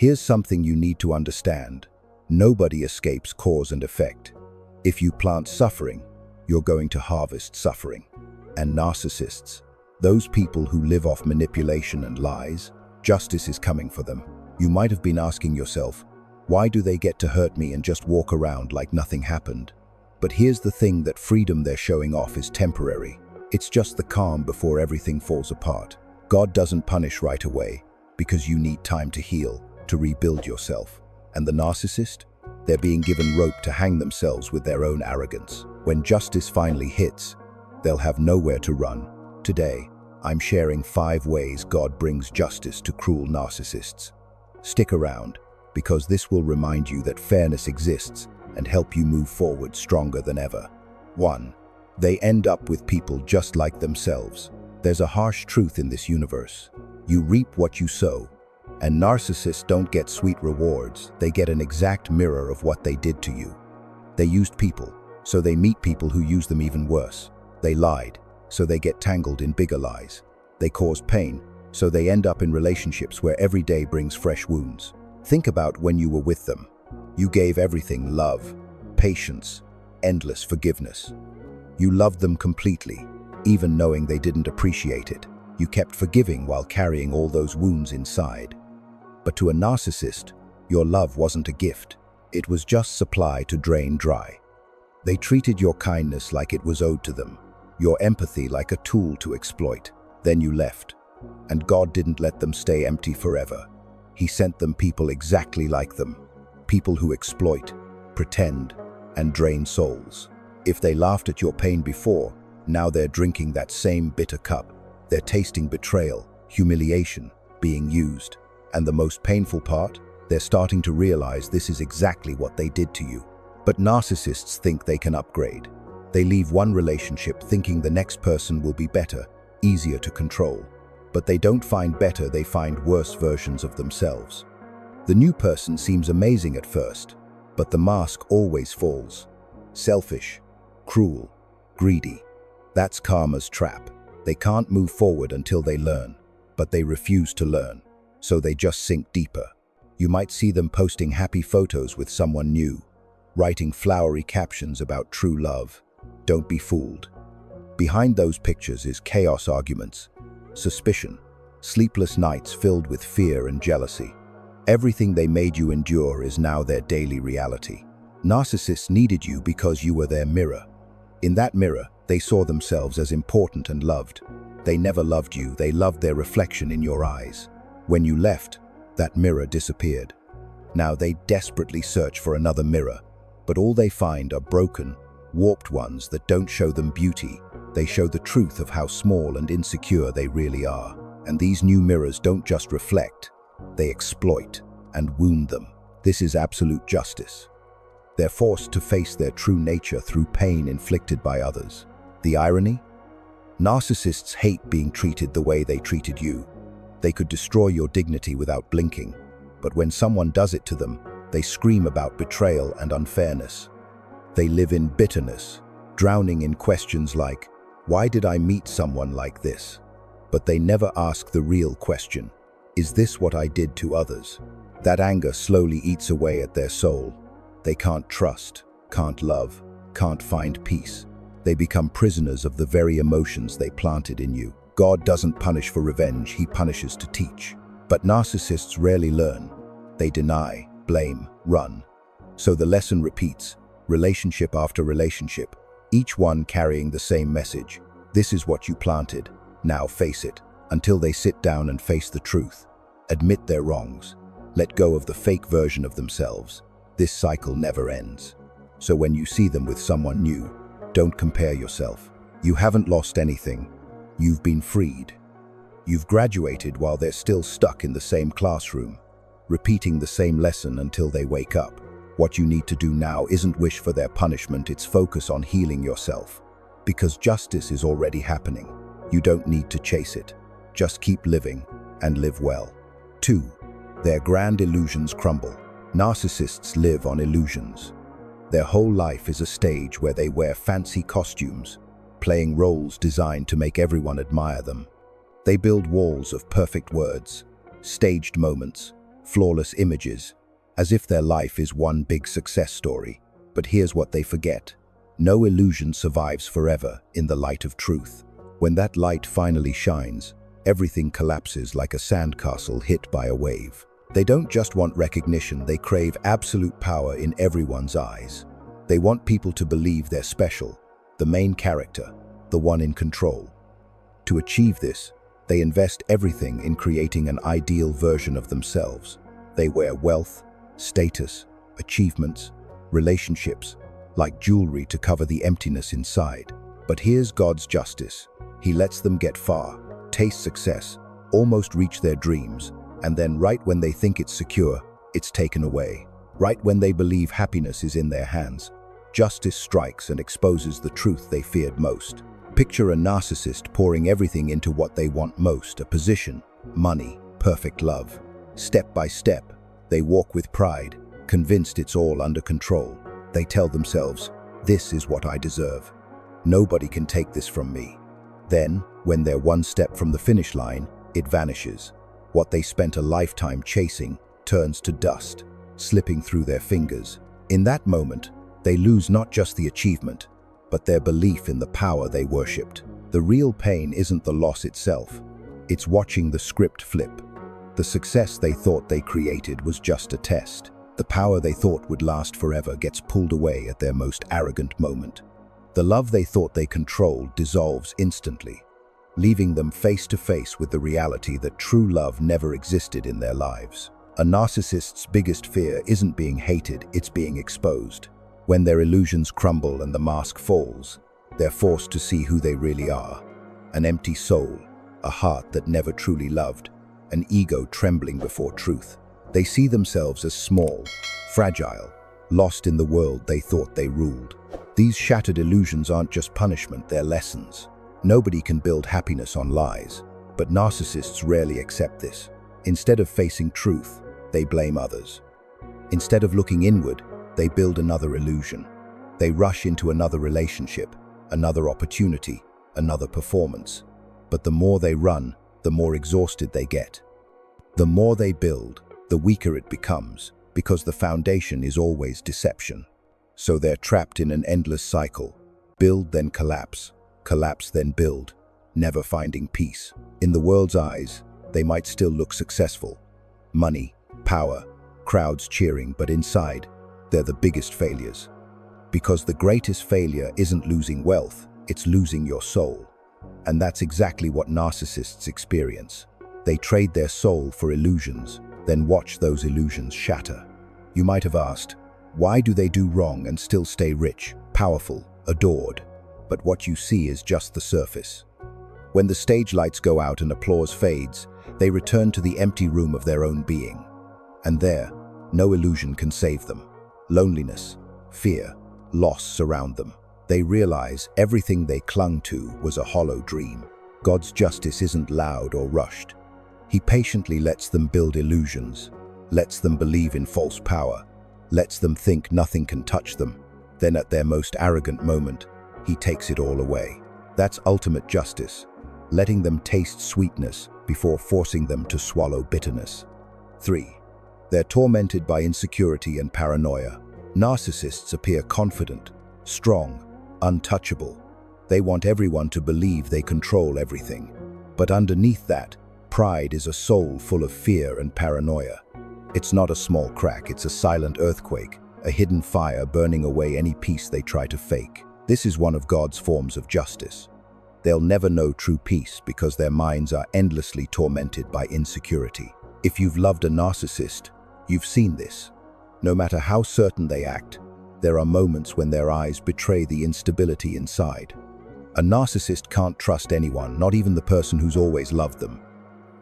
Here's something you need to understand. Nobody escapes cause and effect. If you plant suffering, you're going to harvest suffering. And narcissists, those people who live off manipulation and lies, justice is coming for them. You might have been asking yourself, why do they get to hurt me and just walk around like nothing happened? But here's the thing, that freedom they're showing off is temporary. It's just the calm before everything falls apart. God doesn't punish right away because you need time to heal, to rebuild yourself. And the narcissist? They're being given rope to hang themselves with their own arrogance. When justice finally hits, they'll have nowhere to run. Today, I'm sharing 5 ways God brings justice to cruel narcissists. Stick around, because this will remind you that fairness exists and help you move forward stronger than ever. 1. They end up with people just like themselves. There's a harsh truth in this universe. You reap what you sow. And narcissists don't get sweet rewards, they get an exact mirror of what they did to you. They used people, so they meet people who use them even worse. They lied, so they get tangled in bigger lies. They caused pain, so they end up in relationships where every day brings fresh wounds. Think about when you were with them. You gave everything: love, patience, endless forgiveness. You loved them completely, even knowing they didn't appreciate it. You kept forgiving while carrying all those wounds inside. But to a narcissist, your love wasn't a gift. It was just supply to drain dry. They treated your kindness like it was owed to them, your empathy like a tool to exploit. Then you left. And God didn't let them stay empty forever. He sent them people exactly like them. People who exploit, pretend, and drain souls. If they laughed at your pain before, now they're drinking that same bitter cup. They're tasting betrayal, humiliation, being used. And the most painful part? They're starting to realize this is exactly what they did to you. But narcissists think they can upgrade. They leave one relationship thinking the next person will be better, easier to control. But they don't find better, they find worse versions of themselves. The new person seems amazing at first, but the mask always falls. Selfish, cruel, greedy. That's karma's trap. They can't move forward until they learn, but they refuse to learn. So they just sink deeper. You might see them posting happy photos with someone new, writing flowery captions about true love. Don't be fooled. Behind those pictures is chaos, arguments, suspicion, sleepless nights filled with fear and jealousy. Everything they made you endure is now their daily reality. Narcissists needed you because you were their mirror. In that mirror, they saw themselves as important and loved. They never loved you, they loved their reflection in your eyes. When you left, that mirror disappeared. Now they desperately search for another mirror, but all they find are broken, warped ones that don't show them beauty. They show the truth of how small and insecure they really are. And these new mirrors don't just reflect, they exploit and wound them. This is absolute justice. They're forced to face their true nature through pain inflicted by others. The irony? Narcissists hate being treated the way they treated you. They could destroy your dignity without blinking, but when someone does it to them, they scream about betrayal and unfairness. They live in bitterness, drowning in questions like, why did I meet someone like this? But they never ask the real question, is this what I did to others? That anger slowly eats away at their soul. They can't trust, can't love, can't find peace. They become prisoners of the very emotions they planted in you. God doesn't punish for revenge, he punishes to teach. But narcissists rarely learn. They deny, blame, run. So the lesson repeats, relationship after relationship, each one carrying the same message. This is what you planted, now face it, until they sit down and face the truth. Admit their wrongs. Let go of the fake version of themselves. This cycle never ends. So when you see them with someone new, don't compare yourself. You haven't lost anything. You've been freed. You've graduated while they're still stuck in the same classroom, repeating the same lesson until they wake up. What you need to do now isn't wish for their punishment, it's focus on healing yourself. Because justice is already happening. You don't need to chase it. Just keep living and live well. 2. Their grand illusions crumble. Narcissists live on illusions. Their whole life is a stage where they wear fancy costumes, playing roles designed to make everyone admire them. They build walls of perfect words, staged moments, flawless images, as if their life is one big success story. But here's what they forget. No illusion survives forever in the light of truth. When that light finally shines, everything collapses like a sandcastle hit by a wave. They don't just want recognition, they crave absolute power in everyone's eyes. They want people to believe they're special, the main character, the one in control. To achieve this, they invest everything in creating an ideal version of themselves. They wear wealth, status, achievements, relationships, like jewelry to cover the emptiness inside. But here's God's justice. He lets them get far, taste success, almost reach their dreams, and then right when they think it's secure, it's taken away. Right when they believe happiness is in their hands, justice strikes and exposes the truth they feared most. Picture a narcissist pouring everything into what they want most, a position, money, perfect love. Step by step, they walk with pride, convinced it's all under control. They tell themselves, "This is what I deserve. Nobody can take this from me." Then, when they're one step from the finish line, it vanishes. What they spent a lifetime chasing turns to dust, slipping through their fingers. In that moment, they lose not just the achievement, but their belief in the power they worshipped. The real pain isn't the loss itself, it's watching the script flip. The success they thought they created was just a test. The power they thought would last forever gets pulled away at their most arrogant moment. The love they thought they controlled dissolves instantly, leaving them face to face with the reality that true love never existed in their lives. A narcissist's biggest fear isn't being hated, it's being exposed. When their illusions crumble and the mask falls, they're forced to see who they really are. An empty soul, a heart that never truly loved, an ego trembling before truth. They see themselves as small, fragile, lost in the world they thought they ruled. These shattered illusions aren't just punishment, they're lessons. Nobody can build happiness on lies, but narcissists rarely accept this. Instead of facing truth, they blame others. Instead of looking inward, they build another illusion. They rush into another relationship, another opportunity, another performance. But the more they run, the more exhausted they get. The more they build, the weaker it becomes, because the foundation is always deception. So they're trapped in an endless cycle. Build, then collapse. Collapse, then build, never finding peace. In the world's eyes, they might still look successful. Money, power, crowds cheering, but inside, they're the biggest failures. Because the greatest failure isn't losing wealth, it's losing your soul. And that's exactly what narcissists experience. They trade their soul for illusions, then watch those illusions shatter. You might have asked, why do they do wrong and still stay rich, powerful, adored? But what you see is just the surface. When the stage lights go out and applause fades, they return to the empty room of their own being. And there, no illusion can save them. Loneliness, fear, loss surround them. They realize everything they clung to was a hollow dream. God's justice isn't loud or rushed. He patiently lets them build illusions, lets them believe in false power, lets them think nothing can touch them. Then at their most arrogant moment, he takes it all away. That's ultimate justice, letting them taste sweetness before forcing them to swallow bitterness. 3. They're tormented by insecurity and paranoia. Narcissists appear confident, strong, untouchable. They want everyone to believe they control everything. But underneath that, pride is a soul full of fear and paranoia. It's not a small crack, it's a silent earthquake, a hidden fire burning away any peace they try to fake. This is one of God's forms of justice. They'll never know true peace because their minds are endlessly tormented by insecurity. If you've loved a narcissist, you've seen this. No matter how certain they act, there are moments when their eyes betray the instability inside. A narcissist can't trust anyone, not even the person who's always loved them.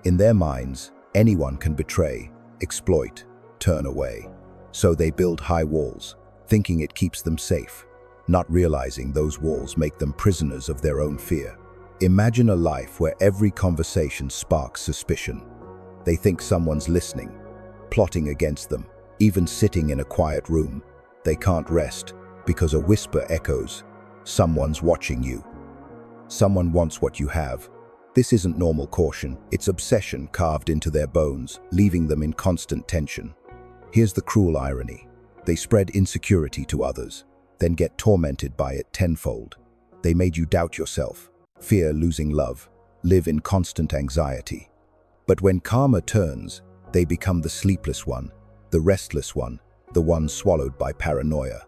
In their minds, anyone can betray, exploit, turn away. So they build high walls, thinking it keeps them safe, not realizing those walls make them prisoners of their own fear. Imagine a life where every conversation sparks suspicion. They think someone's listening, plotting against them. Even sitting in a quiet room, they can't rest because a whisper echoes, "Someone's watching you. Someone wants what you have. This isn't normal caution, it's obsession carved into their bones, leaving them in constant tension. Here's the cruel irony. They spread insecurity to others, then get tormented by it tenfold. They made you doubt yourself, fear losing love, live in constant anxiety. But when karma turns, they become the sleepless one, the restless one, the one swallowed by paranoia.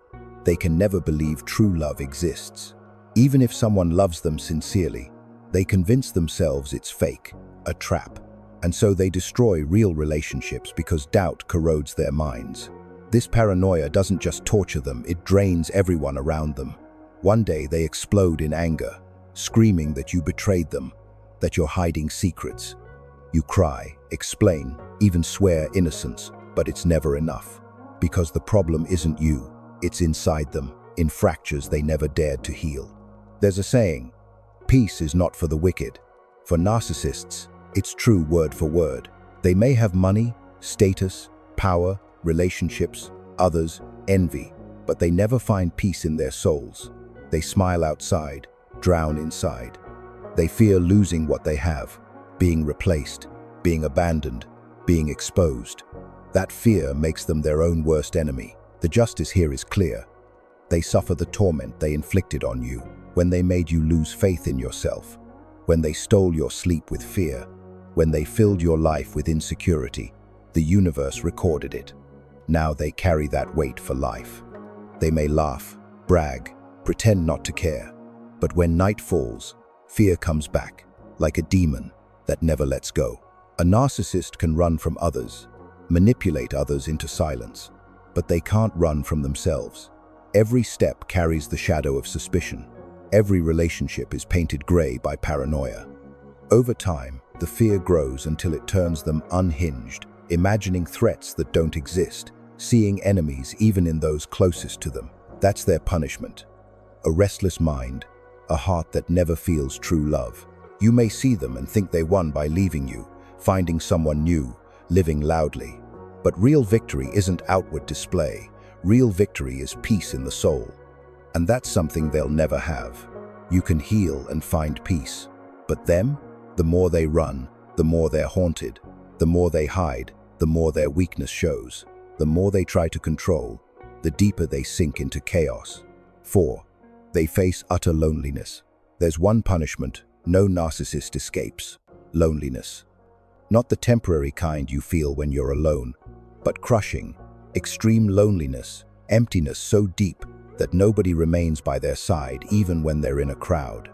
They can never believe true love exists. Even if someone loves them sincerely, they convince themselves it's fake, a trap, and so they destroy real relationships because doubt corrodes their minds. This paranoia doesn't just torture them, it drains everyone around them. One day they explode in anger, screaming that you betrayed them, that you're hiding secrets. You cry, explain, even swear innocence, but it's never enough. Because the problem isn't you, it's inside them, in fractures they never dared to heal. There's a saying, peace is not for the wicked. For narcissists, it's true word for word. They may have money, status, power, relationships, others, envy, but they never find peace in their souls. They smile outside, drown inside. They fear losing what they have, being replaced, being abandoned, being exposed. That fear makes them their own worst enemy. The justice here is clear. They suffer the torment they inflicted on you when they made you lose faith in yourself, when they stole your sleep with fear, when they filled your life with insecurity. The universe recorded it. Now they carry that weight for life. They may laugh, brag, pretend not to care, but when night falls, fear comes back, like a demon that never lets go. A narcissist can run from others, manipulate others into silence, but they can't run from themselves. Every step carries the shadow of suspicion. Every relationship is painted gray by paranoia. Over time, the fear grows until it turns them unhinged, imagining threats that don't exist, seeing enemies even in those closest to them. That's their punishment. A restless mind, a heart that never feels true love. You may see them and think they won by leaving you, finding someone new, living loudly. But real victory isn't outward display. Real victory is peace in the soul. And that's something they'll never have. You can heal and find peace. But them, the more they run, the more they're haunted. The more they hide, the more their weakness shows. The more they try to control, the deeper they sink into chaos. 4. They face utter loneliness. There's one punishment no narcissist escapes: loneliness. Not the temporary kind you feel when you're alone, but crushing, extreme loneliness, emptiness so deep that nobody remains by their side even when they're in a crowd.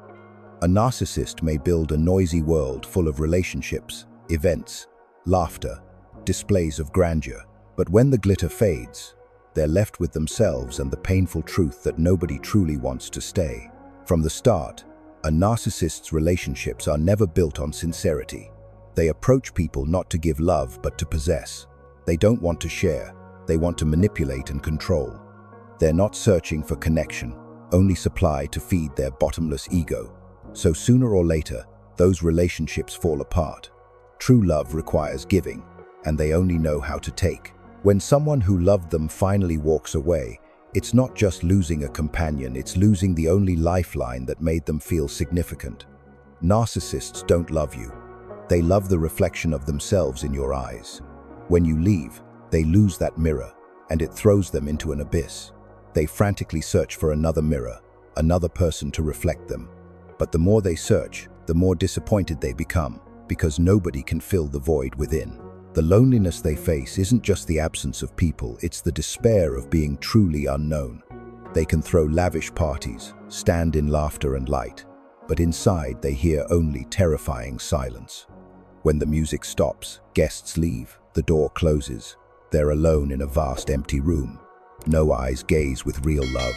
A narcissist may build a noisy world full of relationships, events, laughter, displays of grandeur, but when the glitter fades, they're left with themselves and the painful truth that nobody truly wants to stay. From the start, a narcissist's relationships are never built on sincerity. They approach people not to give love but to possess. They don't want to share, they want to manipulate and control. They're not searching for connection, only supply to feed their bottomless ego. So sooner or later, those relationships fall apart. True love requires giving, and they only know how to take. When someone who loved them finally walks away, it's not just losing a companion, it's losing the only lifeline that made them feel significant. Narcissists don't love you. They love the reflection of themselves in your eyes. When you leave, they lose that mirror, and it throws them into an abyss. They frantically search for another mirror, another person to reflect them. But the more they search, the more disappointed they become, because nobody can fill the void within. The loneliness they face isn't just the absence of people, it's the despair of being truly unknown. They can throw lavish parties, stand in laughter and light, but inside they hear only terrifying silence. When the music stops, guests leave, the door closes. They're alone in a vast empty room. No eyes gaze with real love.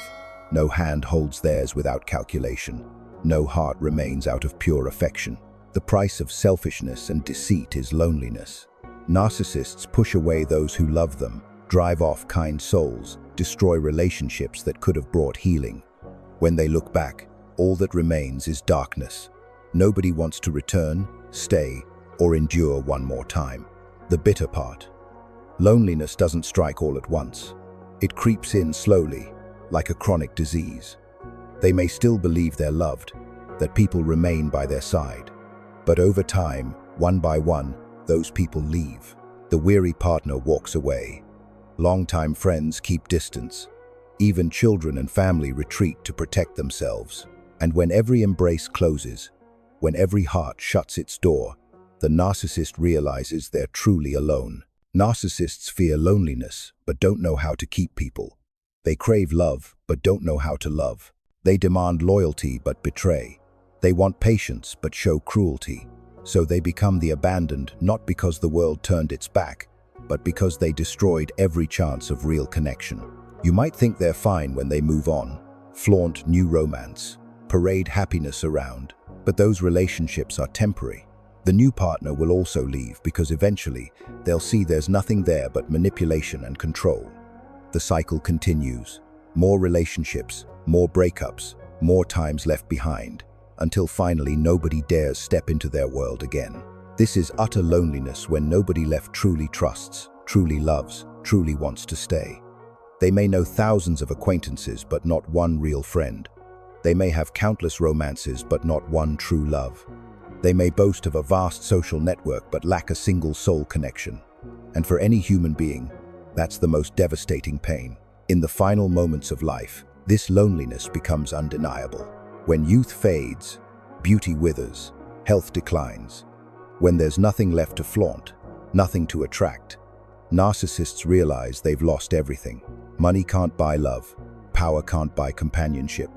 No hand holds theirs without calculation. No heart remains out of pure affection. The price of selfishness and deceit is loneliness. Narcissists push away those who love them, drive off kind souls, destroy relationships that could have brought healing. When they look back, all that remains is darkness. Nobody wants to return, stay, or endure one more time. The bitter part. Loneliness doesn't strike all at once. It creeps in slowly, like a chronic disease. They may still believe they're loved, that people remain by their side. But over time, one by one, those people leave. The weary partner walks away. Longtime friends keep distance. Even children and family retreat to protect themselves. And when every embrace closes, when every heart shuts its door, the narcissist realizes they're truly alone. Narcissists fear loneliness, but don't know how to keep people. They crave love, but don't know how to love. They demand loyalty, but betray. They want patience, but show cruelty. So they become the abandoned, not because the world turned its back, but because they destroyed every chance of real connection. You might think they're fine when they move on, flaunt new romance, parade happiness around, but those relationships are temporary. The new partner will also leave because eventually they'll see there's nothing there but manipulation and control. The cycle continues. More relationships, more breakups, more times left behind, until finally nobody dares step into their world again. This is utter loneliness when nobody left truly trusts, truly loves, truly wants to stay. They may know thousands of acquaintances but not one real friend. They may have countless romances but not one true love. They may boast of a vast social network but lack a single soul connection. And for any human being, that's the most devastating pain. In the final moments of life, this loneliness becomes undeniable. When youth fades, beauty withers, health declines. When there's nothing left to flaunt, nothing to attract, narcissists realize they've lost everything. Money can't buy love, power can't buy companionship,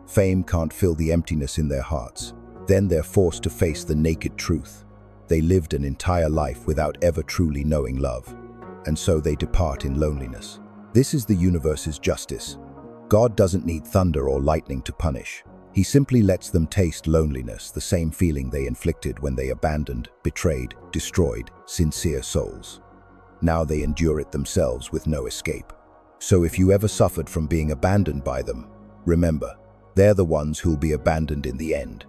fame can't fill the emptiness in their hearts. Then they're forced to face the naked truth. They lived an entire life without ever truly knowing love, and so they depart in loneliness. This is the universe's justice. God doesn't need thunder or lightning to punish. He simply lets them taste loneliness, the same feeling they inflicted when they abandoned, betrayed, destroyed sincere souls. Now they endure it themselves with no escape. So if you ever suffered from being abandoned by them, remember, they're the ones who'll be abandoned in the end.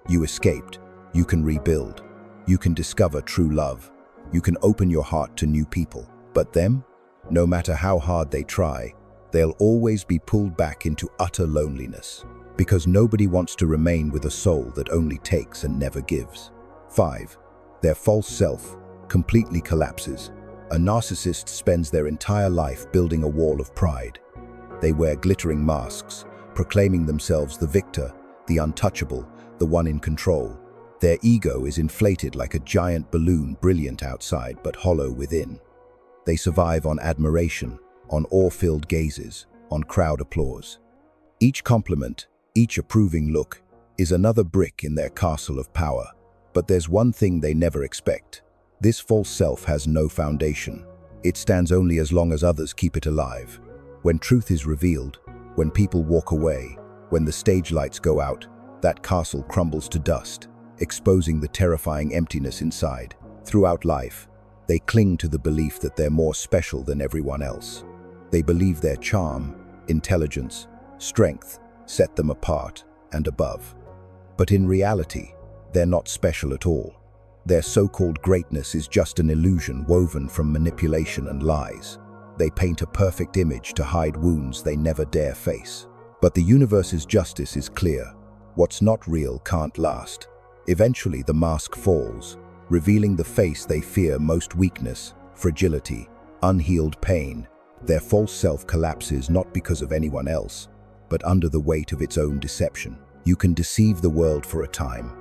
You escaped. You can rebuild. You can discover true love. You can open your heart to new people. But them, no matter how hard they try, they'll always be pulled back into utter loneliness, because nobody wants to remain with a soul that only takes and never gives. 5. Their false self completely collapses. A narcissist spends their entire life building a wall of pride. They wear glittering masks, proclaiming themselves the victor, the untouchable, the one in control. Their ego is inflated like a giant balloon, brilliant outside but hollow within. They survive on admiration, on awe-filled gazes, on crowd applause. Each compliment, each approving look, is another brick in their castle of power. But there's one thing they never expect. This false self has no foundation. It stands only as long as others keep it alive. When truth is revealed, when people walk away, when the stage lights go out, that castle crumbles to dust, exposing the terrifying emptiness inside. Throughout life, they cling to the belief that they're more special than everyone else. They believe their charm, intelligence, strength set them apart and above. But in reality, they're not special at all. Their so-called greatness is just an illusion woven from manipulation and lies. They paint a perfect image to hide wounds they never dare face. But the universe's justice is clear. What's not real can't last. Eventually the mask falls, revealing the face they fear most: weakness, fragility, unhealed pain. Their false self collapses not because of anyone else, but under the weight of its own deception. You can deceive the world for a time,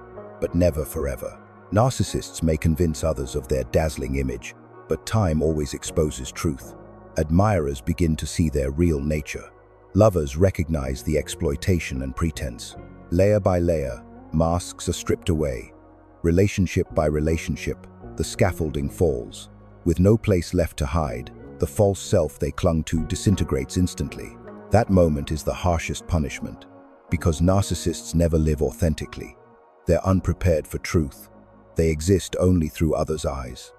but never forever. Narcissists may convince others of their dazzling image, but time always exposes truth. Admirers begin to see their real nature. Lovers recognize the exploitation and pretense. Layer by layer, masks are stripped away. Relationship by relationship, the scaffolding falls. With no place left to hide, the false self they clung to disintegrates instantly. That moment is the harshest punishment, because narcissists never live authentically. They're unprepared for truth. They exist only through others' eyes.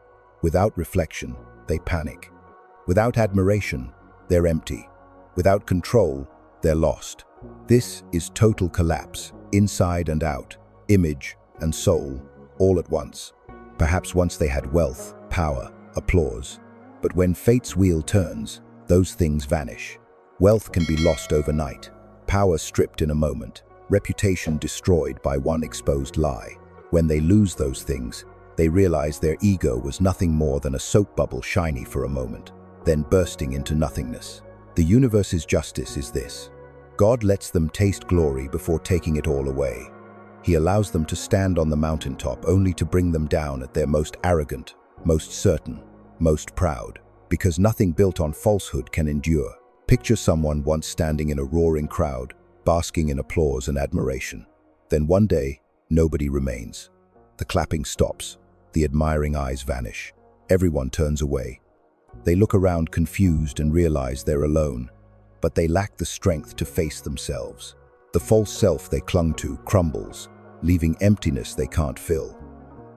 Without reflection, they panic. Without admiration, they're empty. Without control, they're lost. This is total collapse, inside and out, image and soul, all at once. Perhaps once they had wealth, power, applause. But when fate's wheel turns, those things vanish. Wealth can be lost overnight, power stripped in a moment, reputation destroyed by one exposed lie. When they lose those things, they realize their ego was nothing more than a soap bubble, shiny for a moment, then bursting into nothingness. The universe's justice is this: God lets them taste glory before taking it all away. He allows them to stand on the mountaintop only to bring them down at their most arrogant, most certain, most proud, because nothing built on falsehood can endure. Picture someone once standing in a roaring crowd, basking in applause and admiration. Then one day, nobody remains. The clapping stops, the admiring eyes vanish. Everyone turns away. They look around confused and realize they're alone, but they lack the strength to face themselves. The false self they clung to crumbles, leaving emptiness they can't fill.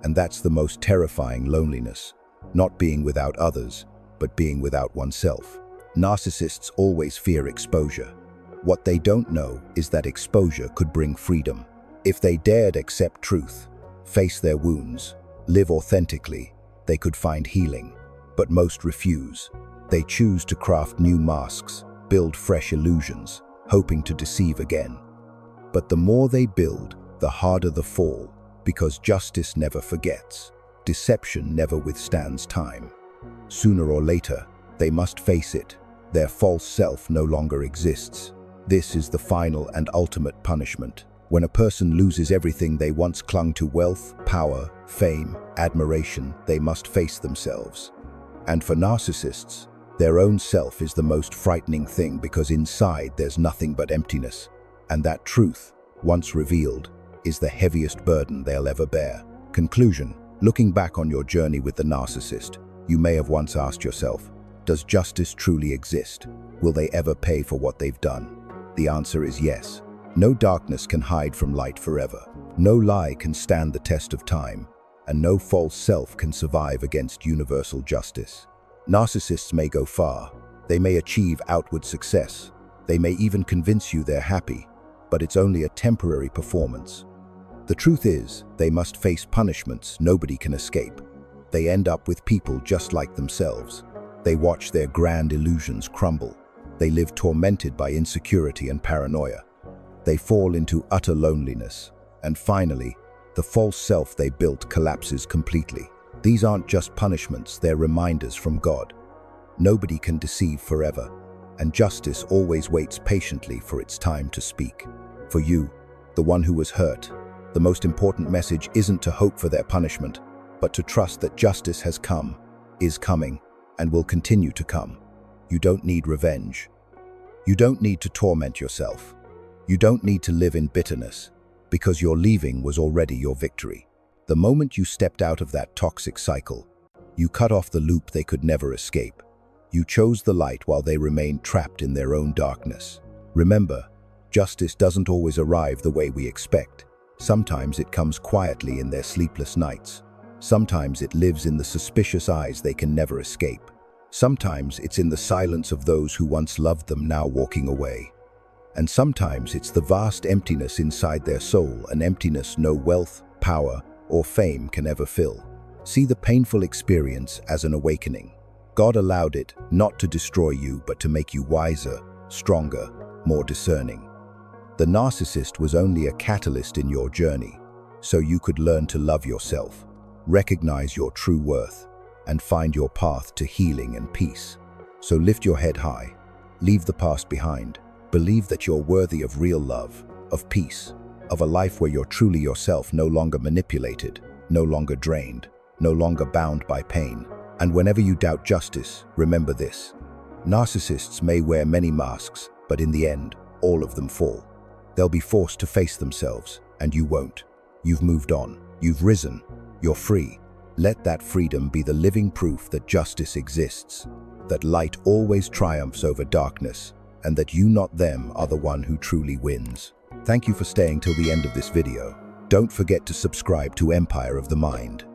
And that's the most terrifying loneliness, not being without others, but being without oneself. Narcissists always fear exposure. What they don't know is that exposure could bring freedom. If they dared accept truth, face their wounds, live authentically, they could find healing. But most refuse. They choose to craft new masks, build fresh illusions, hoping to deceive again. But the more they build, the harder the fall, because justice never forgets. Deception never withstands time. Sooner or later, they must face it. Their false self no longer exists. This is the final and ultimate punishment. When a person loses everything they once clung to: wealth, power, fame, admiration, they must face themselves. And for narcissists, their own self is the most frightening thing, because inside there's nothing but emptiness. And that truth, once revealed, is the heaviest burden they'll ever bear. Conclusion: looking back on your journey with the narcissist, you may have once asked yourself, does justice truly exist? Will they ever pay for what they've done? The answer is yes. No darkness can hide from light forever. No lie can stand the test of time, and no false self can survive against universal justice. Narcissists may go far. They may achieve outward success. They may even convince you they're happy, but it's only a temporary performance. The truth is, they must face punishments nobody can escape. They end up with people just like themselves. They watch their grand illusions crumble. They live tormented by insecurity and paranoia. They fall into utter loneliness. And finally, the false self they built collapses completely. These aren't just punishments, they're reminders from God. Nobody can deceive forever, and justice always waits patiently for its time to speak. For you, the one who was hurt, the most important message isn't to hope for their punishment, but to trust that justice has come, is coming, and will continue to come. You don't need revenge. You don't need to torment yourself. You don't need to live in bitterness, because your leaving was already your victory. The moment you stepped out of that toxic cycle, you cut off the loop they could never escape. You chose the light while they remained trapped in their own darkness. Remember, justice doesn't always arrive the way we expect. Sometimes it comes quietly in their sleepless nights. Sometimes it lives in the suspicious eyes they can never escape. Sometimes it's in the silence of those who once loved them now walking away. And sometimes it's the vast emptiness inside their soul, an emptiness no wealth, power, or fame can ever fill. See the painful experience as an awakening. God allowed it not to destroy you, but to make you wiser, stronger, more discerning. The narcissist was only a catalyst in your journey, so you could learn to love yourself, recognize your true worth, and find your path to healing and peace. So lift your head high, leave the past behind, believe that you're worthy of real love, of peace, of a life where you're truly yourself, no longer manipulated, no longer drained, no longer bound by pain. And whenever you doubt justice, remember this: narcissists may wear many masks, but in the end, all of them fall. They'll be forced to face themselves, and you won't. You've moved on, you've risen, you're free. Let that freedom be the living proof that justice exists, that light always triumphs over darkness, and that you, not them, are the one who truly wins. Thank you for staying till the end of this video. Don't forget to subscribe to Empire of the Mind.